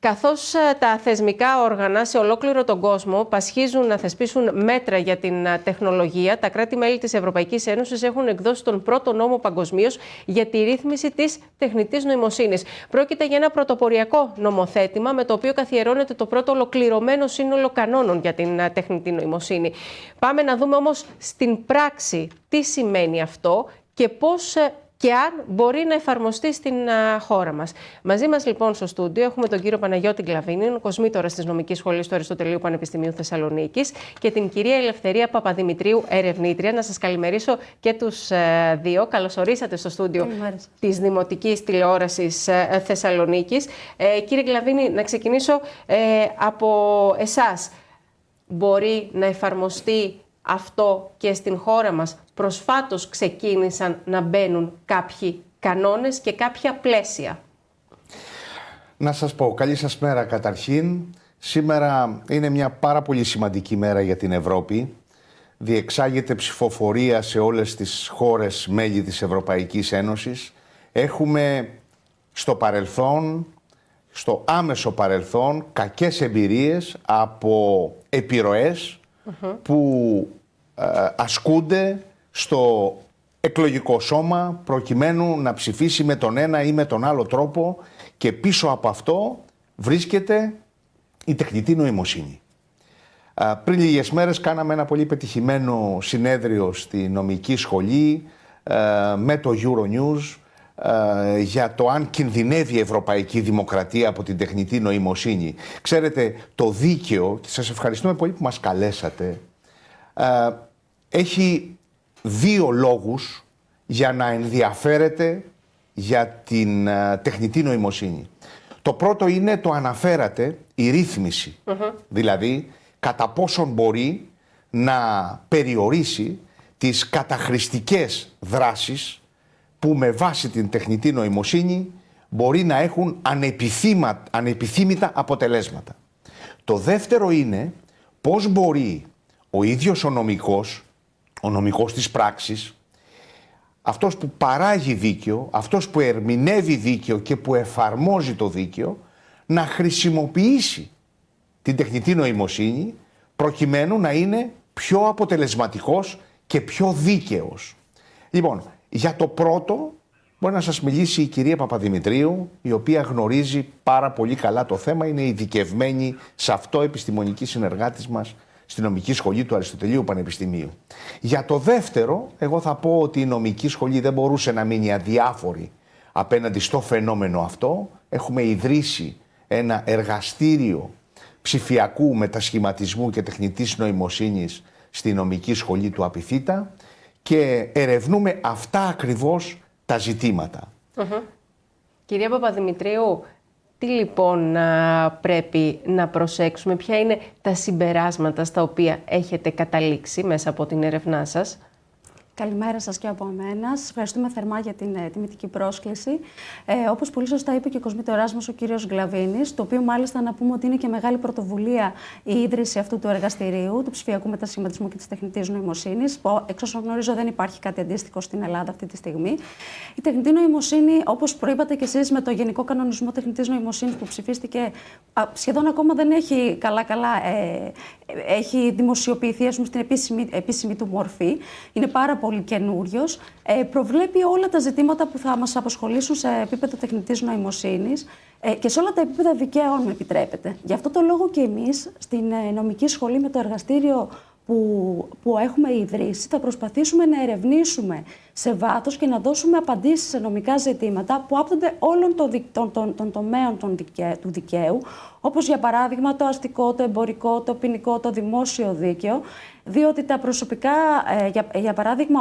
Καθώς τα θεσμικά όργανα σε ολόκληρο τον κόσμο πασχίζουν να θεσπίσουν μέτρα για την τεχνολογία, τα κράτη-μέλη της Ευρωπαϊκής Ένωσης έχουν εκδώσει τον πρώτο νόμο παγκοσμίως για τη ρύθμιση της τεχνητής νοημοσύνης. Πρόκειται για ένα πρωτοποριακό νομοθέτημα με το οποίο καθιερώνεται το πρώτο ολοκληρωμένο σύνολο κανόνων για την τεχνητή νοημοσύνη. Πάμε να δούμε όμως στην πράξη τι σημαίνει αυτό και πώς και αν μπορεί να εφαρμοστεί στην χώρα μας. Μαζί μας λοιπόν στο στούντιο έχουμε τον κύριο Παναγιώτη Γκλαβίνη, κοσμήτορας της Νομικής Σχολής του Αριστοτελείου Πανεπιστημίου Θεσσαλονίκης, και την κυρία Ελευθερία Παπαδημητρίου, ερευνήτρια. Να σας καλημερίσω και τους δύο. Καλώς ορίσατε στο στούντιο της Δημοτικής Τηλεόρασης Θεσσαλονίκης. Κύριε Γκλαβίνη, να ξεκινήσω από εσάς. Μπορεί να εφαρμοστεί αυτό και στην χώρα μας? Προσφάτως ξεκίνησαν να μπαίνουν κάποιοι κανόνες και κάποια πλαίσια. Να σας πω, καλή σας μέρα καταρχήν. Σήμερα είναι μια πάρα πολύ σημαντική μέρα για την Ευρώπη. Διεξάγεται ψηφοφορία σε όλες τις χώρες μέλη της Ευρωπαϊκής Ένωσης. Έχουμε στο παρελθόν, στο άμεσο παρελθόν, κακές εμπειρίες από επιρροές που ασκούνται στο εκλογικό σώμα προκειμένου να ψηφίσει με τον ένα ή με τον άλλο τρόπο, και πίσω από αυτό βρίσκεται η τεχνητή νοημοσύνη. Πριν λίγες μέρες κάναμε ένα πολύ πετυχημένο συνέδριο στη νομική σχολή με το Euronews για το αν κινδυνεύει η ευρωπαϊκή δημοκρατία από την τεχνητή νοημοσύνη. Ξέρετε, το δίκαιο, και σας ευχαριστούμε πολύ που μας καλέσατε, έχει δύο λόγους για να ενδιαφέρεται για την τεχνητή νοημοσύνη. Το πρώτο είναι, το αναφέρατε, η ρύθμιση. Δηλαδή, κατά πόσον μπορεί να περιορίσει τις καταχρηστικές δράσεις που με βάση την τεχνητή νοημοσύνη μπορεί να έχουν ανεπιθύμητα αποτελέσματα. Το δεύτερο είναι πώς μπορεί ο ίδιος ο νομικός της πράξης, αυτός που παράγει δίκαιο, αυτός που ερμηνεύει δίκαιο και που εφαρμόζει το δίκαιο, να χρησιμοποιήσει την τεχνητή νοημοσύνη προκειμένου να είναι πιο αποτελεσματικός και πιο δίκαιος. Λοιπόν, για το πρώτο μπορεί να σας μιλήσει η κυρία Παπαδημητρίου, η οποία γνωρίζει πάρα πολύ καλά το θέμα, είναι ειδικευμένη σε αυτό, επιστημονική συνεργάτης μας στη Νομική Σχολή του Αριστοτελείου Πανεπιστημίου. Για το δεύτερο, εγώ θα πω ότι η Νομική Σχολή δεν μπορούσε να μείνει αδιάφορη απέναντι στο φαινόμενο αυτό. Έχουμε ιδρύσει ένα εργαστήριο ψηφιακού μετασχηματισμού και τεχνητής νοημοσύνης στη Νομική Σχολή του Απιθύτα και ερευνούμε αυτά ακριβώς τα ζητήματα. Κυρία Παπαδημητρίου, τι λοιπόν πρέπει να προσέξουμε, ποια είναι τα συμπεράσματα στα οποία έχετε καταλήξει μέσα από την έρευνά σας? Καλημέρα σας και από εμένα. Σας ευχαριστούμε θερμά για την τιμητική πρόσκληση. Όπως πολύ σωστά είπε και ο κοσμήτοράς μας, ο κύριος Γκλαβίνης, το οποίο μάλιστα να πούμε ότι είναι και μεγάλη πρωτοβουλία η ίδρυση αυτού του εργαστηρίου, του ψηφιακού μετασχηματισμού και της τεχνητής νοημοσύνης. Εξ όσων γνωρίζω, δεν υπάρχει κάτι αντίστοιχο στην Ελλάδα αυτή τη στιγμή. Η τεχνητή νοημοσύνη, όπως προείπατε και εσείς, με το Γενικό Κανονισμό Τεχνητής Νοημοσύνης που ψηφίστηκε, σχεδόν ακόμα δεν έχει έχει δημοσιοποιηθεί, ας πούμε, στην επίσημη του μορφή. Είναι πάρα πολύ καινούριος. Προβλέπει όλα τα ζητήματα που θα μας απασχολήσουν σε επίπεδο τεχνητής νοημοσύνης και σε όλα τα επίπεδα δικαίου, αν με επιτρέπετε. Γι' αυτό το λόγο και εμείς στην Νομική Σχολή, με το εργαστήριο που έχουμε ιδρύσει, θα προσπαθήσουμε να ερευνήσουμε σε βάθος και να δώσουμε απαντήσεις σε νομικά ζητήματα που άπτονται όλων των τομέων του δικαίου, όπως για παράδειγμα το αστικό, το εμπορικό, το ποινικό, το δημόσιο δίκαιο, διότι τα προσωπικά, για παράδειγμα,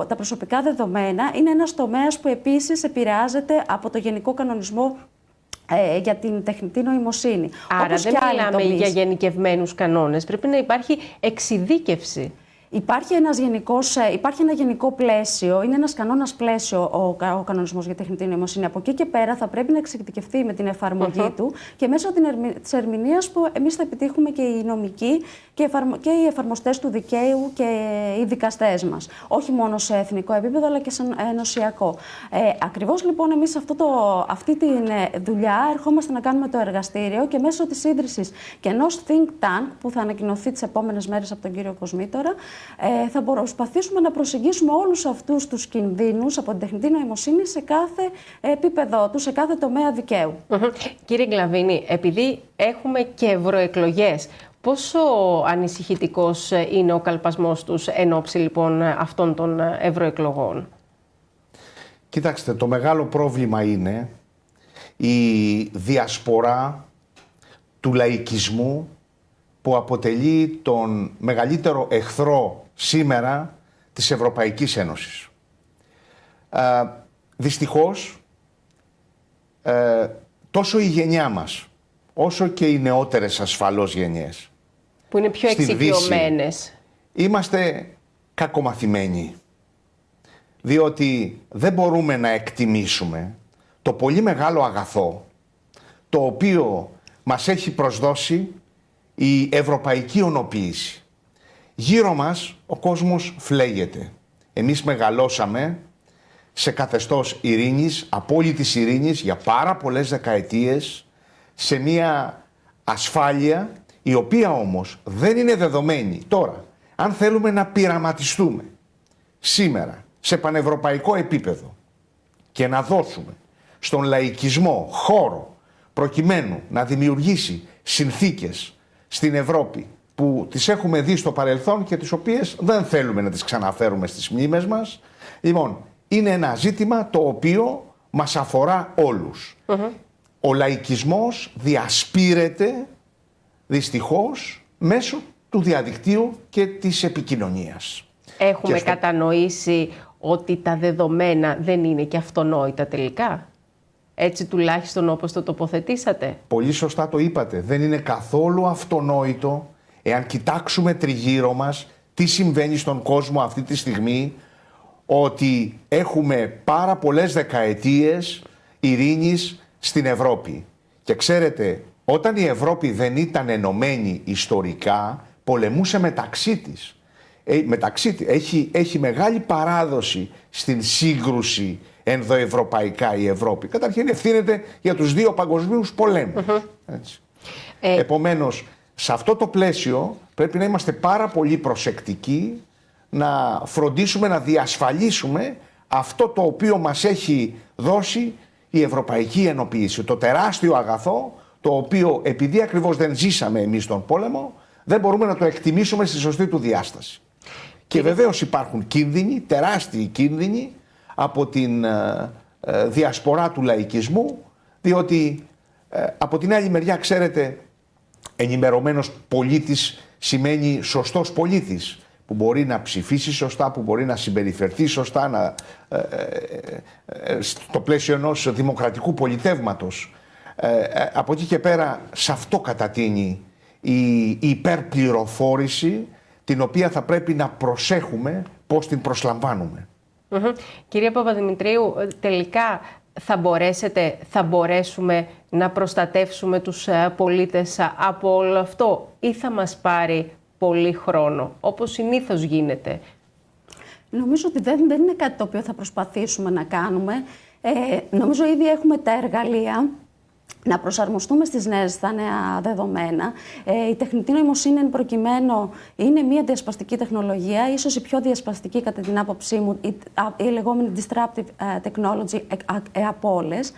τα προσωπικά δεδομένα είναι ένας τομέας που επίσης επηρεάζεται από το Γενικό Κανονισμό για την τεχνητή νοημοσύνη. Άρα όπως δεν μιλάμε για γενικευμένους κανόνες, πρέπει να υπάρχει εξειδίκευση. Υπάρχει ένα γενικό πλαίσιο, είναι ένας κανόνας πλαίσιο ο κανονισμός για τεχνητή νοημοσύνη. Από εκεί και πέρα θα πρέπει να εξειδικευτεί με την εφαρμογή του και μέσω της ερμηνείας που εμείς θα επιτύχουμε και οι νομικοί και οι εφαρμοστές του δικαίου και οι δικαστές μας. Όχι μόνο σε εθνικό επίπεδο, αλλά και σε ενωσιακό. Ακριβώς λοιπόν εμείς αυτή τη δουλειά ερχόμαστε να κάνουμε το εργαστήριο και μέσω της ίδρυσης και ενός think tank που θα ανακοινωθεί τις επόμενες μέρες από τον κύριο Κοσμήτορα, θα προσπαθήσουμε να προσεγγίσουμε όλους αυτούς τους κινδύνους από την τεχνητή νοημοσύνη σε κάθε επίπεδο του, σε κάθε τομέα δικαίου. Κύριε Γκλαβίνη, επειδή έχουμε και ευρωεκλογές, πόσο ανησυχητικός είναι ο καλπασμός τους εν ώψη λοιπόν αυτών των ευρωεκλογών? Κοιτάξτε, το μεγάλο πρόβλημα είναι η διασπορά του λαϊκισμού που αποτελεί τον μεγαλύτερο εχθρό σήμερα της Ευρωπαϊκής Ένωσης. Δυστυχώς, τόσο η γενιά μας, όσο και οι νεότερες ασφαλώς γενιές, που είναι πιο εξοικειωμένες, είμαστε κακομαθημένοι. Διότι δεν μπορούμε να εκτιμήσουμε το πολύ μεγάλο αγαθό το οποίο μας έχει προσδώσει η ευρωπαϊκή ονοποίηση. Γύρω μας ο κόσμος φλέγεται. Εμείς μεγαλώσαμε σε καθεστώς ειρήνης, απόλυτης ειρήνης για πάρα πολλές δεκαετίες, σε μια ασφάλεια η οποία όμως δεν είναι δεδομένη. Τώρα, αν θέλουμε να πειραματιστούμε σήμερα σε πανευρωπαϊκό επίπεδο και να δώσουμε στον λαϊκισμό χώρο προκειμένου να δημιουργήσει συνθήκες στην Ευρώπη που τις έχουμε δει στο παρελθόν και τις οποίες δεν θέλουμε να τις ξαναφέρουμε στις μνήμες μας, λοιπόν, είναι ένα ζήτημα το οποίο μας αφορά όλους. Ο λαϊκισμός διασπείρεται δυστυχώς μέσω του διαδικτύου και της επικοινωνίας. Έχουμε κατανοήσει ότι τα δεδομένα δεν είναι και αυτονόητα τελικά? Έτσι τουλάχιστον όπως το τοποθετήσατε. Πολύ σωστά το είπατε. Δεν είναι καθόλου αυτονόητο εάν κοιτάξουμε τριγύρω μας τι συμβαίνει στον κόσμο αυτή τη στιγμή, ότι έχουμε πάρα πολλές δεκαετίες ειρήνης στην Ευρώπη. Και ξέρετε, όταν η Ευρώπη δεν ήταν ενωμένη ιστορικά, πολεμούσε μεταξύ της. Έχει μεγάλη παράδοση στην σύγκρουση ενδοευρωπαϊκά η Ευρώπη. Καταρχήν ευθύνεται για τους 2 παγκοσμίους πολέμους. Επομένως, σε αυτό το πλαίσιο πρέπει να είμαστε πάρα πολύ προσεκτικοί, να φροντίσουμε να διασφαλίσουμε αυτό το οποίο μας έχει δώσει η Ευρωπαϊκή Ενοποίηση. Το τεράστιο αγαθό, το οποίο επειδή ακριβώς δεν ζήσαμε εμείς τον πόλεμο, δεν μπορούμε να το εκτιμήσουμε στη σωστή του διάσταση. Και βεβαίως υπάρχουν κίνδυνοι, τεράστιοι κίνδυνοι, από την διασπορά του λαϊκισμού, διότι από την άλλη μεριά, ξέρετε, ενημερωμένος πολίτης σημαίνει σωστός πολίτης, που μπορεί να ψηφίσει σωστά, που μπορεί να συμπεριφερθεί σωστά, στο πλαίσιο ενός δημοκρατικού πολιτεύματος. Από εκεί και πέρα, σε αυτό κατατείνει η υπερπληροφόρηση, την οποία θα πρέπει να προσέχουμε πώς την προσλαμβάνουμε. Κυρία Παπαδημητρίου, τελικά θα μπορέσουμε να προστατεύσουμε τους πολίτες από όλο αυτό, ή θα μας πάρει πολύ χρόνο, όπως συνήθως γίνεται? Νομίζω ότι δεν είναι κάτι το οποίο θα προσπαθήσουμε να κάνουμε. Νομίζω ήδη έχουμε τα εργαλεία να προσαρμοστούμε στα νέα δεδομένα. Η τεχνητή νοημοσύνη εν προκειμένου είναι μια διασπαστική τεχνολογία, ίσως η πιο διασπαστική κατά την άποψή μου, η λεγόμενη disruptive technology από όλες.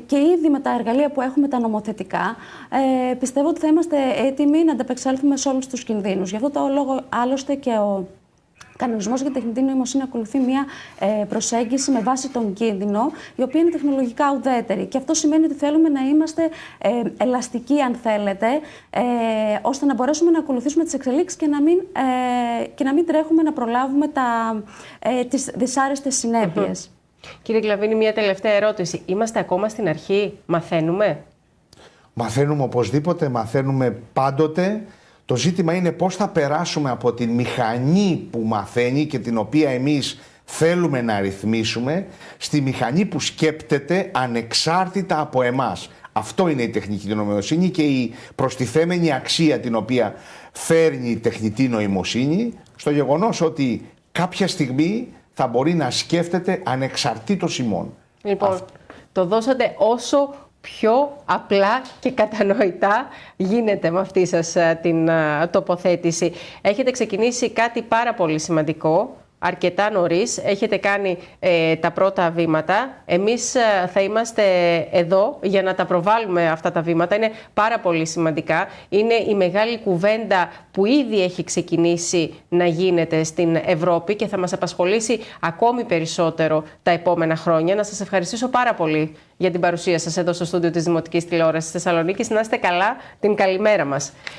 Και ήδη με τα εργαλεία που έχουμε τα νομοθετικά, πιστεύω ότι θα είμαστε έτοιμοι να ανταπεξέλθουμε σε όλους τους κινδύνους. Γι' αυτό το λόγο άλλωστε και ο κανονισμός για τεχνητή νοημοσύνη ακολουθεί μια προσέγγιση με βάση τον κίνδυνο, η οποία είναι τεχνολογικά ουδέτερη. Και αυτό σημαίνει ότι θέλουμε να είμαστε ελαστικοί, αν θέλετε, ώστε να μπορέσουμε να ακολουθήσουμε τις εξελίξεις και να μην τρέχουμε να προλάβουμε τις δυσάρεστες συνέπειες. Κύριε Γκλαβίνη, μια τελευταία ερώτηση. Είμαστε ακόμα στην αρχή, μαθαίνουμε? Μαθαίνουμε οπωσδήποτε, μαθαίνουμε πάντοτε. Το ζήτημα είναι πώς θα περάσουμε από την μηχανή που μαθαίνει και την οποία εμείς θέλουμε να ρυθμίσουμε, στη μηχανή που σκέπτεται ανεξάρτητα από εμάς. Αυτό είναι η τεχνητή νοημοσύνη και η προστιθέμενη αξία την οποία φέρνει η τεχνητή νοημοσύνη στο γεγονός ότι κάποια στιγμή θα μπορεί να σκέφτεται ανεξαρτήτως ημών. Λοιπόν, το δώσατε όσο πιο απλά και κατανοητά γίνεται με αυτή σας την τοποθέτηση. Έχετε ξεκινήσει κάτι πάρα πολύ σημαντικό, αρκετά νωρίς, έχετε κάνει τα πρώτα βήματα. Εμείς θα είμαστε εδώ για να τα προβάλλουμε αυτά τα βήματα. Είναι πάρα πολύ σημαντικά. Είναι η μεγάλη κουβέντα που ήδη έχει ξεκινήσει να γίνεται στην Ευρώπη και θα μας απασχολήσει ακόμη περισσότερο τα επόμενα χρόνια. Να σας ευχαριστήσω πάρα πολύ για την παρουσία σας εδώ στο στούντιο της Δημοτικής Τηλεόρασης Θεσσαλονίκης. Να είστε καλά, την καλημέρα μας.